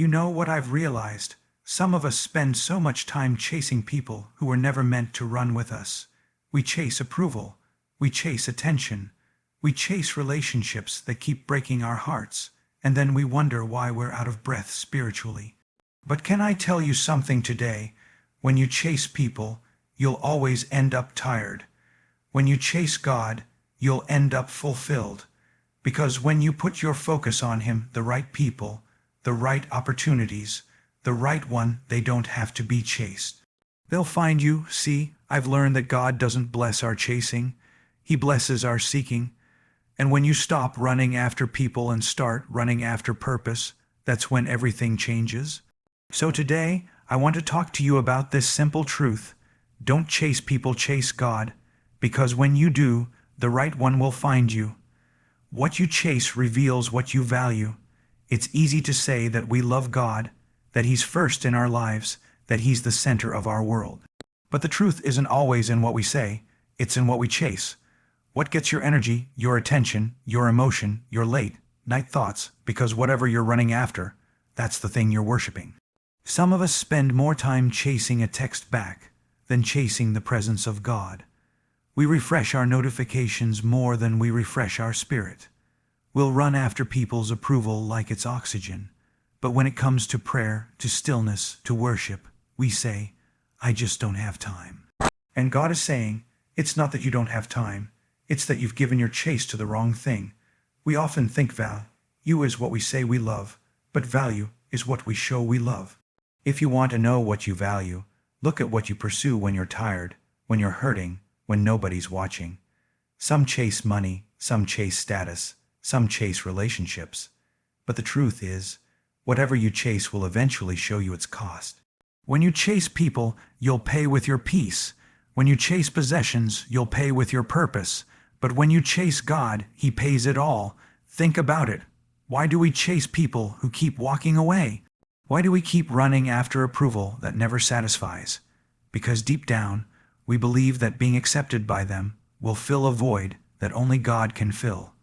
You know what I've realized? Some of us spend so much time chasing people who were never meant to run with us. We chase approval. We chase attention. We chase relationships that keep breaking our hearts, and then we wonder why we're out of breath spiritually. But can I tell you something today? When you chase people, you'll always end up tired. When you chase God, you'll end up fulfilled. Because when you put your focus on Him, the right people, the right opportunities, the right one, they don't have to be chased. They'll find you. See, I've learned that God doesn't bless our chasing. He blesses our seeking. And when you stop running after people and start running after purpose, that's when everything changes. So today, I want to talk to you about this simple truth. Don't chase people, chase God. Because when you do, the right one will find you. What you chase reveals what you value. It's easy to say that we love God, that He's first in our lives, that He's the center of our world. But the truth isn't always in what we say, it's in what we chase. What gets your energy, your attention, your emotion, your late-night thoughts, because whatever you're running after, that's the thing you're worshiping. Some of us spend more time chasing a text back than chasing the presence of God. We refresh our notifications more than we refresh our spirit. We'll run after people's approval like it's oxygen. But when it comes to prayer, to stillness, to worship, we say, I just don't have time. And God is saying, it's not that you don't have time, it's that you've given your chase to the wrong thing. We often think value is what we say we love, but value is what we show we love. If you want to know what you value, look at what you pursue when you're tired, when you're hurting, when nobody's watching. Some chase money, some chase status, some chase relationships. But the truth is, whatever you chase will eventually show you its cost. When you chase people, you'll pay with your peace. When you chase possessions, you'll pay with your purpose. But when you chase God, He pays it all. Think about it. Why do we chase people who keep walking away? Why do we keep running after approval that never satisfies? Because deep down, we believe that being accepted by them will fill a void that only God can fill.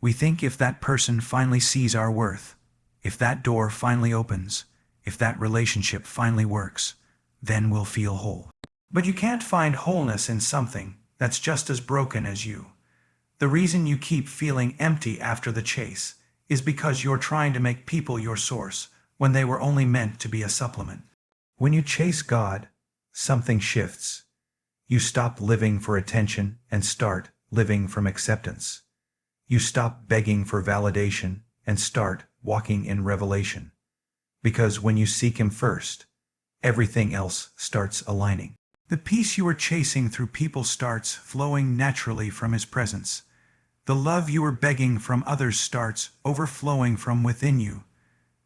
We think if that person finally sees our worth, if that door finally opens, if that relationship finally works, then we'll feel whole. But you can't find wholeness in something that's just as broken as you. The reason you keep feeling empty after the chase is because you're trying to make people your source when they were only meant to be a supplement. When you chase God, something shifts. You stop living for attention and start living from acceptance. You stop begging for validation and start walking in revelation. Because when you seek Him first, everything else starts aligning. The peace you were chasing through people starts flowing naturally from His presence. The love you were begging from others starts overflowing from within you.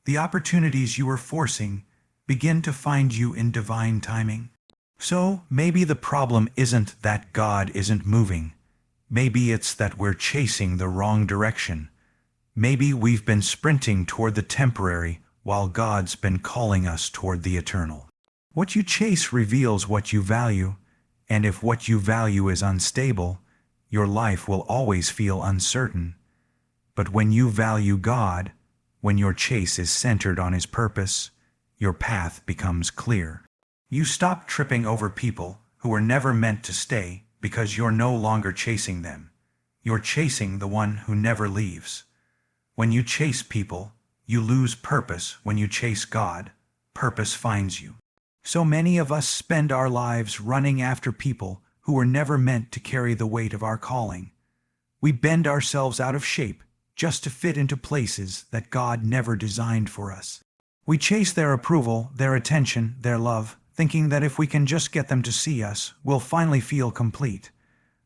The opportunities you were forcing begin to find you in divine timing. So maybe the problem isn't that God isn't moving. Maybe it's that we're chasing the wrong direction. Maybe we've been sprinting toward the temporary while God's been calling us toward the eternal. What you chase reveals what you value, and if what you value is unstable, your life will always feel uncertain. But when you value God, when your chase is centered on His purpose, your path becomes clear. You stop tripping over people who were never meant to stay because you're no longer chasing them. You're chasing the one who never leaves. When you chase people, you lose purpose. When you chase God, purpose finds you. So many of us spend our lives running after people who were never meant to carry the weight of our calling. We bend ourselves out of shape just to fit into places that God never designed for us. We chase their approval, their attention, their love, thinking that if we can just get them to see us, we'll finally feel complete.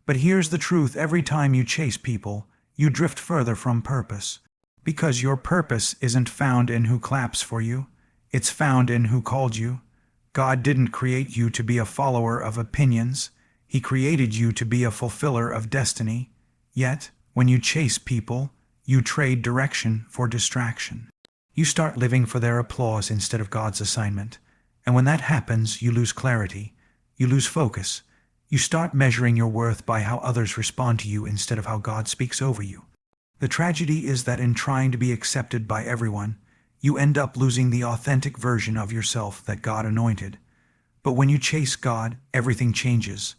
But here's the truth: every time you chase people, you drift further from purpose. Because your purpose isn't found in who claps for you, it's found in who called you. God didn't create you to be a follower of opinions. He created you to be a fulfiller of destiny. Yet, when you chase people, you trade direction for distraction. You start living for their applause instead of God's assignment. And when that happens, you lose clarity. You lose focus. You start measuring your worth by how others respond to you instead of how God speaks over you. The tragedy is that in trying to be accepted by everyone, you end up losing the authentic version of yourself that God anointed. But when you chase God, everything changes.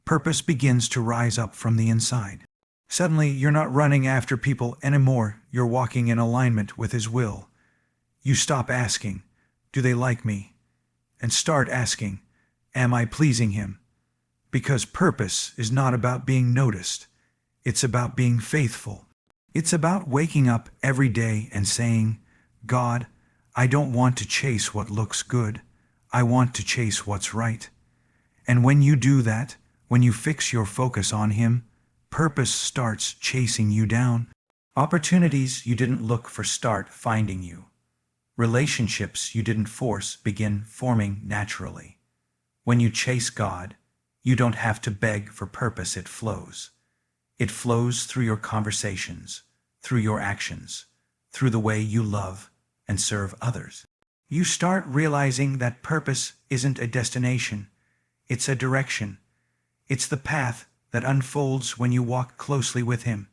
Purpose begins to rise up from the inside. Suddenly, you're not running after people anymore, you're walking in alignment with His will. You stop asking, "Do they like me?" and start asking, "Am I pleasing Him?" Because purpose is not about being noticed. It's about being faithful. It's about waking up every day and saying, "God, I don't want to chase what looks good. I want to chase what's right." And when you do that, when you fix your focus on Him, purpose starts chasing you down. Opportunities you didn't look for start finding you. Relationships you didn't force begin forming naturally. When you chase God, you don't have to beg for purpose, it flows. It flows through your conversations, through your actions, through the way you love and serve others. You start realizing that purpose isn't a destination, it's a direction. It's the path that unfolds when you walk closely with Him.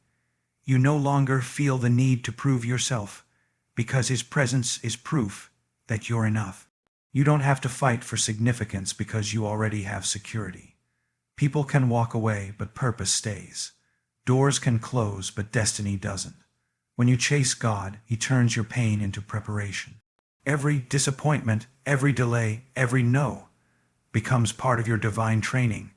You no longer feel the need to prove yourself, because His presence is proof that you're enough. You don't have to fight for significance because you already have security. People can walk away, but purpose stays. Doors can close, but destiny doesn't. When you chase God, He turns your pain into preparation. Every disappointment, every delay, every no becomes part of your divine training.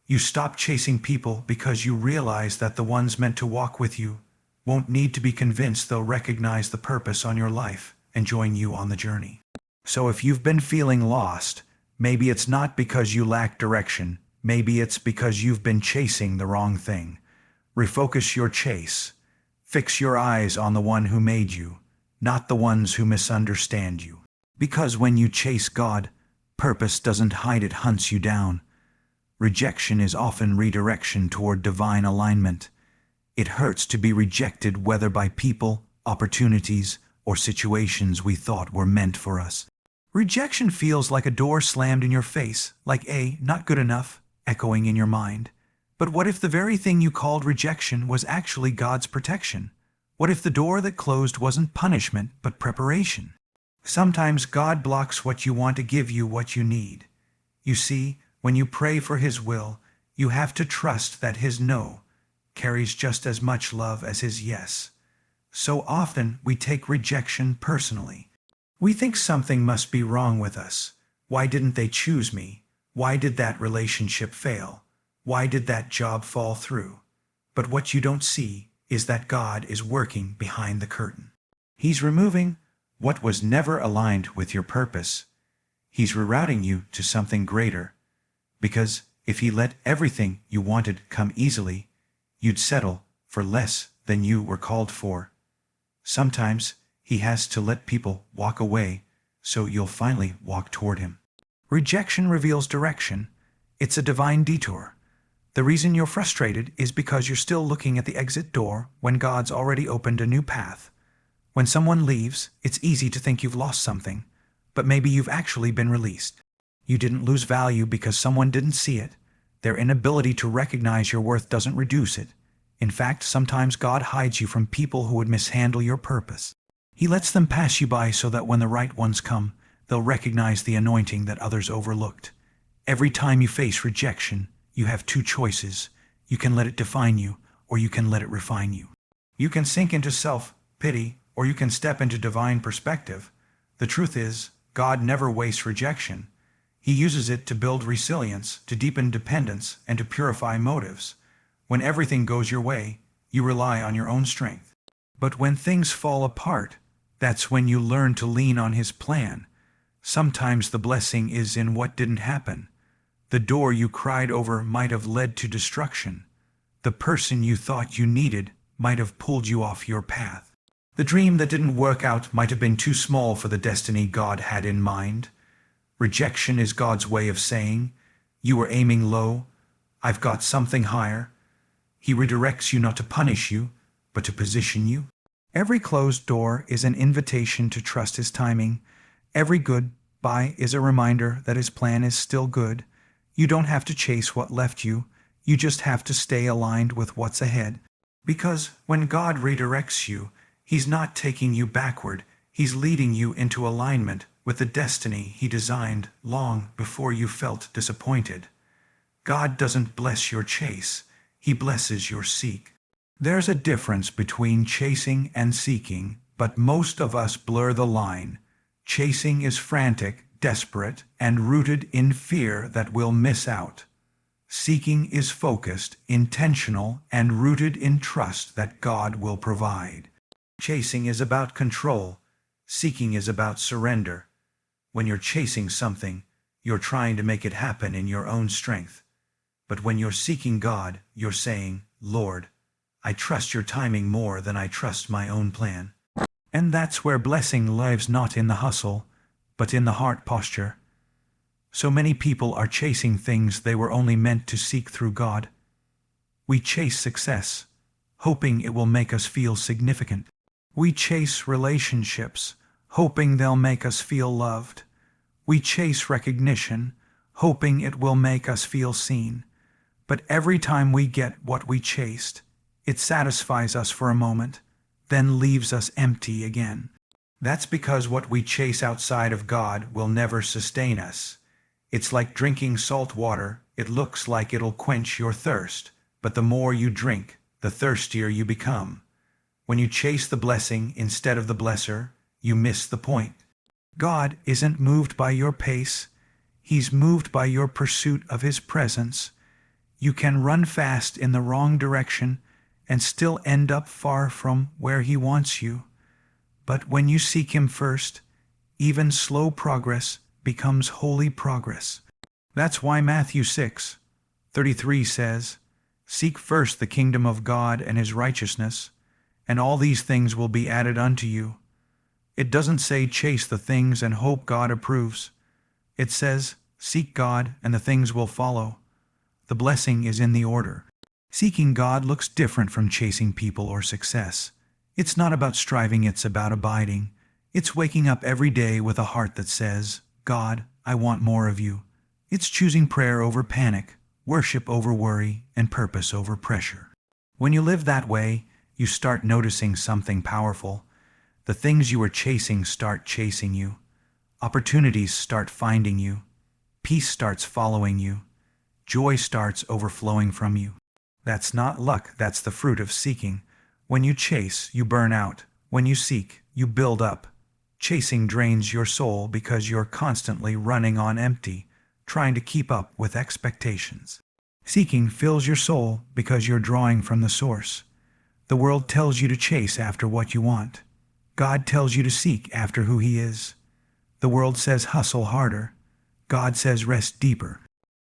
You stop chasing people because you realize that the ones meant to walk with you won't need to be convinced. They'll recognize the purpose on your life and join you on the journey. So if you've been feeling lost, maybe it's not because you lack direction. Maybe it's because you've been chasing the wrong thing. Refocus your chase. Fix your eyes on the one who made you, not the ones who misunderstand you. Because when you chase God, purpose doesn't hide, it hunts you down. Rejection is often redirection toward divine alignment. It hurts to be rejected, whether by people, opportunities, or situations we thought were meant for us. Rejection feels like a door slammed in your face, like a "not good enough" echoing in your mind. But what if the very thing you called rejection was actually God's protection? What if the door that closed wasn't punishment, but preparation? Sometimes God blocks what you want to give you what you need. You see, when you pray for His will, you have to trust that His no carries just as much love as His yes. So often we take rejection personally. We think something must be wrong with us. Why didn't they choose me? Why did that relationship fail? Why did that job fall through? But what you don't see is that God is working behind the curtain. He's removing what was never aligned with your purpose. He's rerouting you to something greater. Because if He let everything you wanted come easily, you'd settle for less than you were called for. Sometimes He has to let people walk away so you'll finally walk toward Him. Rejection reveals direction. It's a divine detour. The reason you're frustrated is because you're still looking at the exit door when God's already opened a new path. When someone leaves, it's easy to think you've lost something, but maybe you've actually been released. You didn't lose value because someone didn't see it. Their inability to recognize your worth doesn't reduce it. In fact, sometimes God hides you from people who would mishandle your purpose. He lets them pass you by so that when the right ones come, they'll recognize the anointing that others overlooked. Every time you face rejection, you have two choices. You can let it define you, or you can let it refine you. You can sink into self-pity, or you can step into divine perspective. The truth is, God never wastes rejection. He uses it to build resilience, to deepen dependence, and to purify motives. When everything goes your way, you rely on your own strength. But when things fall apart, that's when you learn to lean on His plan. Sometimes the blessing is in what didn't happen. The door you cried over might have led to destruction. The person you thought you needed might have pulled you off your path. The dream that didn't work out might have been too small for the destiny God had in mind. Rejection is God's way of saying, "You were aiming low. I've got something higher." He redirects you not to punish you, but to position you. Every closed door is an invitation to trust His timing. Every goodbye is a reminder that His plan is still good. You don't have to chase what left you. You just have to stay aligned with what's ahead. Because when God redirects you, He's not taking you backward. He's leading you into alignment with the destiny He designed long before you felt disappointed. God doesn't bless your chase, He blesses your seek. There's a difference between chasing and seeking, but most of us blur the line. Chasing is frantic, desperate, and rooted in fear that we'll miss out. Seeking is focused, intentional, and rooted in trust that God will provide. Chasing is about control. Seeking is about surrender. When you're chasing something, you're trying to make it happen in your own strength. But when you're seeking God, you're saying, Lord, I trust your timing more than I trust my own plan. And that's where blessing lives, not in the hustle, but in the heart posture. So many people are chasing things they were only meant to seek through God. We chase success, hoping it will make us feel significant. We chase relationships, hoping they'll make us feel loved. We chase recognition, hoping it will make us feel seen. But every time we get what we chased, it satisfies us for a moment, then leaves us empty again. That's because what we chase outside of God will never sustain us. It's like drinking salt water. It looks like it'll quench your thirst, but the more you drink, the thirstier you become. When you chase the blessing instead of the blesser, you miss the point. God isn't moved by your pace. He's moved by your pursuit of His presence. You can run fast in the wrong direction and still end up far from where He wants you. But when you seek Him first, even slow progress becomes holy progress. That's why Matthew 6:33 says, "Seek first the kingdom of God and His righteousness, and all these things will be added unto you." It doesn't say chase the things and hope God approves. It says seek God and the things will follow. The blessing is in the order. Seeking God looks different from chasing people or success. It's not about striving, it's about abiding. It's waking up every day with a heart that says, God, I want more of you. It's choosing prayer over panic, worship over worry, and purpose over pressure. When you live that way, you start noticing something powerful. The things you were chasing start chasing you. Opportunities start finding you. Peace starts following you. Joy starts overflowing from you. That's not luck, that's the fruit of seeking. When you chase, you burn out. When you seek, you build up. Chasing drains your soul because you're constantly running on empty, trying to keep up with expectations. Seeking fills your soul because you're drawing from the source. The world tells you to chase after what you want. God tells you to seek after who He is. The world says hustle harder. God says rest deeper.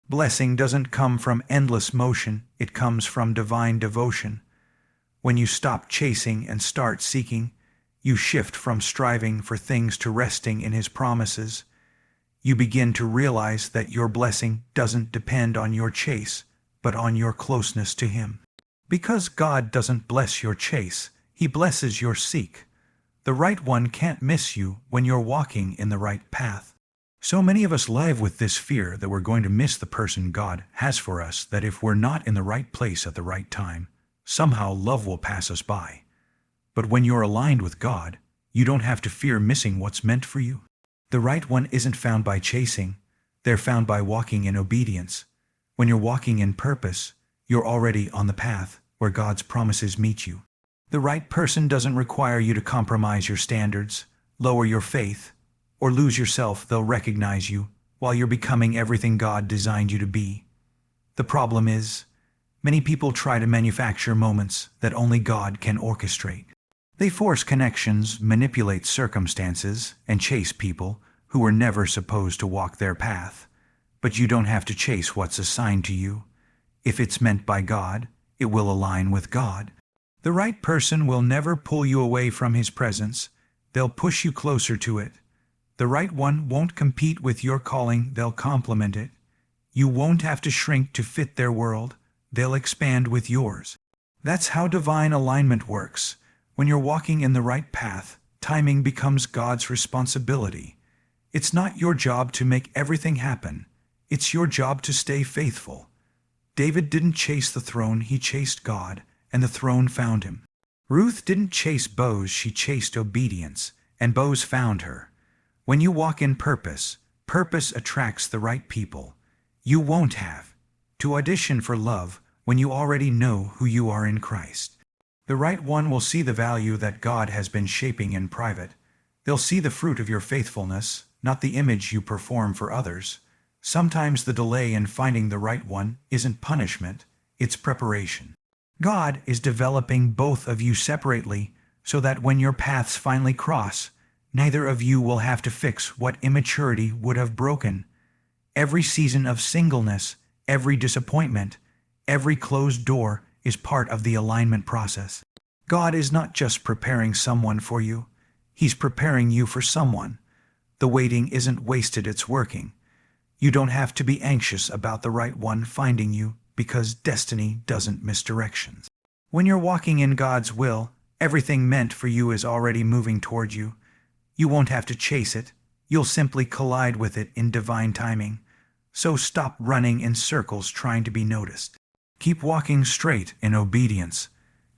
Blessing doesn't come from endless motion, it comes from divine devotion. When you stop chasing and start seeking, you shift from striving for things to resting in His promises. You begin to realize that your blessing doesn't depend on your chase, but on your closeness to Him. Because God doesn't bless your chase, He blesses your seek. The right one can't miss you when you're walking in the right path. So many of us live with this fear that we're going to miss the person God has for us, that if we're not in the right place at the right time, somehow love will pass us by. But when you're aligned with God, you don't have to fear missing what's meant for you. The right one isn't found by chasing, they're found by walking in obedience. When you're walking in purpose, you're already on the path where God's promises meet you. The right person doesn't require you to compromise your standards, lower your faith, or lose yourself. They'll recognize you while you're becoming everything God designed you to be. The problem is, many people try to manufacture moments that only God can orchestrate. They force connections, manipulate circumstances, and chase people who were never supposed to walk their path. But you don't have to chase what's assigned to you. If it's meant by God, it will align with God. The right person will never pull you away from His presence. They'll push you closer to it. The right one won't compete with your calling, they'll complement it. You won't have to shrink to fit their world, they'll expand with yours. That's how divine alignment works. When you're walking in the right path, timing becomes God's responsibility. It's not your job to make everything happen. It's your job to stay faithful. David didn't chase the throne, he chased God, and the throne found him. Ruth didn't chase bows, she chased obedience, and Boaz found her. When you walk in purpose, purpose attracts the right people. You won't have to audition for love when you already know who you are in Christ. The right one will see the value that God has been shaping in private. They'll see the fruit of your faithfulness, not the image you perform for others. Sometimes the delay in finding the right one isn't punishment, it's preparation. God is developing both of you separately so that when your paths finally cross, neither of you will have to fix what immaturity would have broken. Every season of singleness, every disappointment, every closed door is part of the alignment process. God is not just preparing someone for you, He's preparing you for someone. The waiting isn't wasted, it's working. You don't have to be anxious about the right one finding you because destiny doesn't miss directions. When you're walking in God's will, everything meant for you is already moving toward you. You won't have to chase it, you'll simply collide with it in divine timing. So stop running in circles trying to be noticed. Keep walking straight in obedience.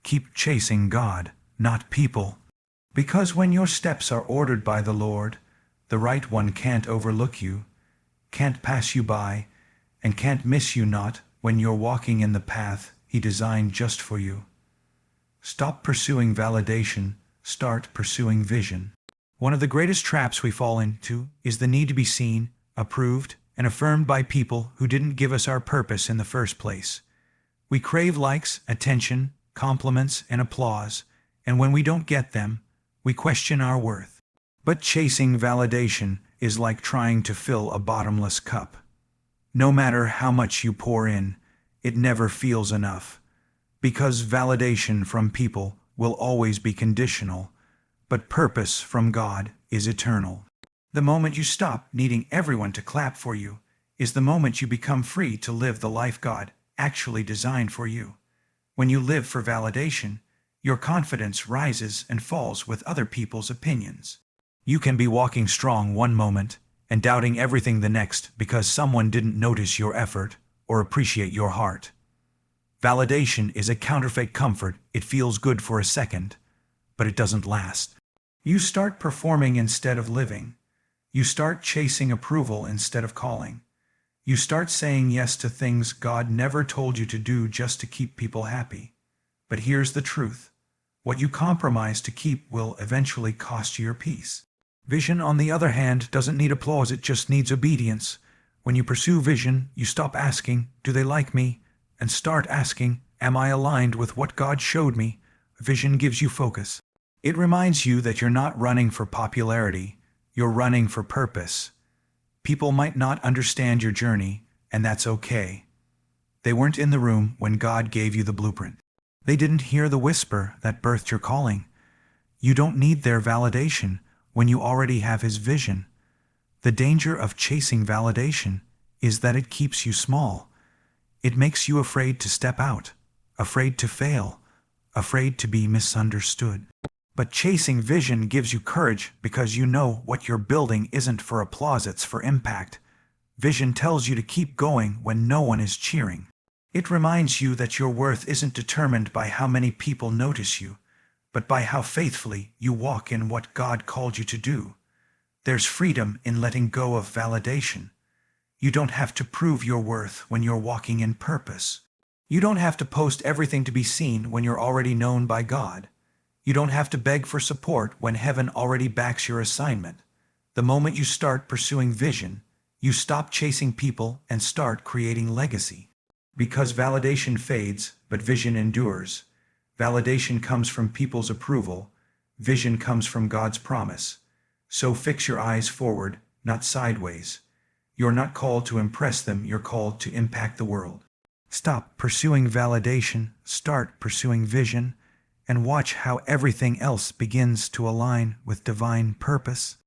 Keep chasing God, not people. Because when your steps are ordered by the Lord, the right one can't overlook you, can't pass you by, and can't miss you not when you're walking in the path He designed just for you. Stop pursuing validation, start pursuing vision. One of the greatest traps we fall into is the need to be seen, approved, and affirmed by people who didn't give us our purpose in the first place. We crave likes, attention, compliments, and applause, and when we don't get them, we question our worth. But chasing validation is like trying to fill a bottomless cup. No matter how much you pour in, it never feels enough. Because validation from people will always be conditional, but purpose from God is eternal. The moment you stop needing everyone to clap for you is the moment you become free to live the life God actually designed for you. When you live for validation, your confidence rises and falls with other people's opinions. You can be walking strong one moment and doubting everything the next because someone didn't notice your effort or appreciate your heart. Validation is a counterfeit comfort. It feels good for a second, but it doesn't last. You start performing instead of living. You start chasing approval instead of calling. You start saying yes to things God never told you to do just to keep people happy. But here's the truth. What you compromise to keep will eventually cost you your peace. Vision, on the other hand, doesn't need applause, it just needs obedience. When you pursue vision, you stop asking, "Do they like me?" and start asking, "Am I aligned with what God showed me?" Vision gives you focus. It reminds you that you're not running for popularity, you're running for purpose. People might not understand your journey, and that's okay. They weren't in the room when God gave you the blueprint. They didn't hear the whisper that birthed your calling. You don't need their validation when you already have His vision. The danger of chasing validation is that it keeps you small. It makes you afraid to step out, afraid to fail, afraid to be misunderstood. But chasing vision gives you courage because you know what you're building isn't for applause, it's for impact. Vision tells you to keep going when no one is cheering. It reminds you that your worth isn't determined by how many people notice you, but by how faithfully you walk in what God called you to do. There's freedom in letting go of validation. You don't have to prove your worth when you're walking in purpose. You don't have to post everything to be seen when you're already known by God. You don't have to beg for support when heaven already backs your assignment. The moment you start pursuing vision, you stop chasing people and start creating legacy. Because validation fades, but vision endures. Validation comes from people's approval. Vision comes from God's promise. So fix your eyes forward, not sideways. You're not called to impress them, you're called to impact the world. Stop pursuing validation, start pursuing vision, and watch how everything else begins to align with divine purpose.